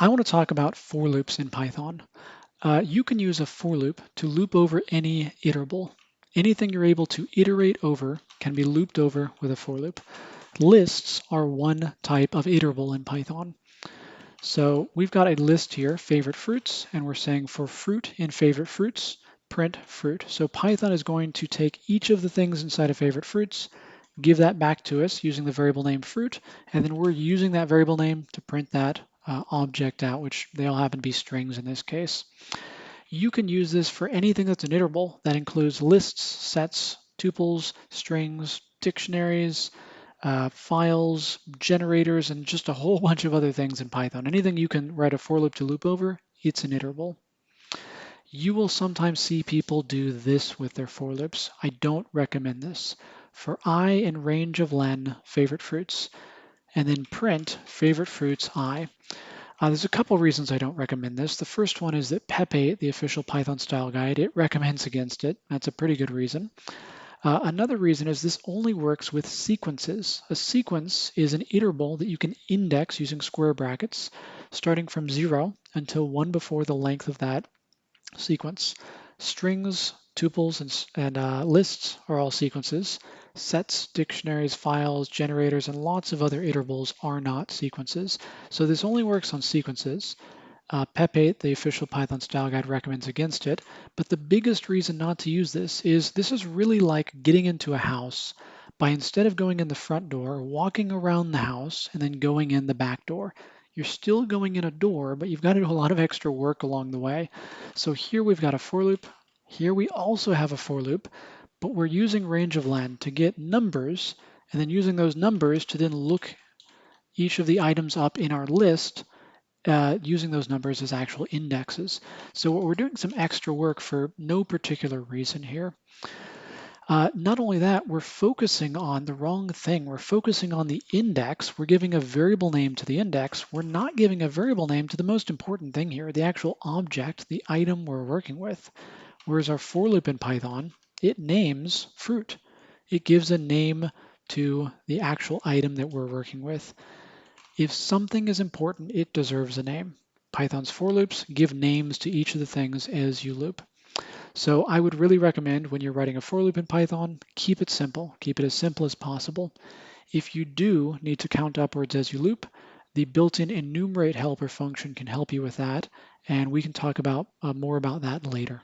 I want to talk about for loops in Python. You can use a for loop to loop over any iterable. Anything you're able to iterate over can be looped over with a for loop. Lists are one type of iterable in Python. So we've got a list here, favorite fruits, and we're saying for fruit in favorite fruits, print fruit. So Python is going to take each of the things inside of favorite fruits, give that back to us using the variable name fruit, and then we're using that variable name to print that object out, which they all happen to be strings in this case. You can use this for anything that's an iterable. That includes lists, sets, tuples, strings, dictionaries, files, generators, and just a whole bunch of other things in Python. Anything you can write a for loop to loop over, it's an iterable. You will sometimes see people do this with their for loops. I don't recommend this. For I in range of len, favorite fruits, and then print favorite fruits I. There's a couple reasons I don't recommend this. The first one is that Pepe, the official Python style guide, it recommends against it. That's a pretty good reason. Another reason is this only works with sequences. A sequence is an iterable that you can index using square brackets, starting from 0 until 1 before the length of that sequence. Strings, tuples, and lists are all sequences. Sets, dictionaries, files, generators, and lots of other iterables are not sequences. So this only works on sequences. Pepe, the official Python style guide, recommends against it. But the biggest reason not to use this is really like getting into a house by instead of going in the front door, walking around the house and then going in the back door. You're still going in a door, but you've got to do a lot of extra work along the way. So here we've got a for loop. Here we also have a for loop, but we're using range of len to get numbers and then using those numbers to then look each of the items up in our list using those numbers as actual indexes. So we're doing some extra work for no particular reason here. Not only that, we're focusing on the wrong thing. We're focusing on the index. We're giving a variable name to the index. We're not giving a variable name to the most important thing here, the actual object, the item we're working with. Whereas our for loop in Python, it names fruit. It gives a name to the actual item that we're working with. If something is important, it deserves a name. Python's for loops give names to each of the things as you loop. So I would really recommend when you're writing a for loop in Python, keep it simple. Keep it as simple as possible. If you do need to count upwards as you loop, the built-in enumerate helper function can help you with that, and we can talk about more about that later.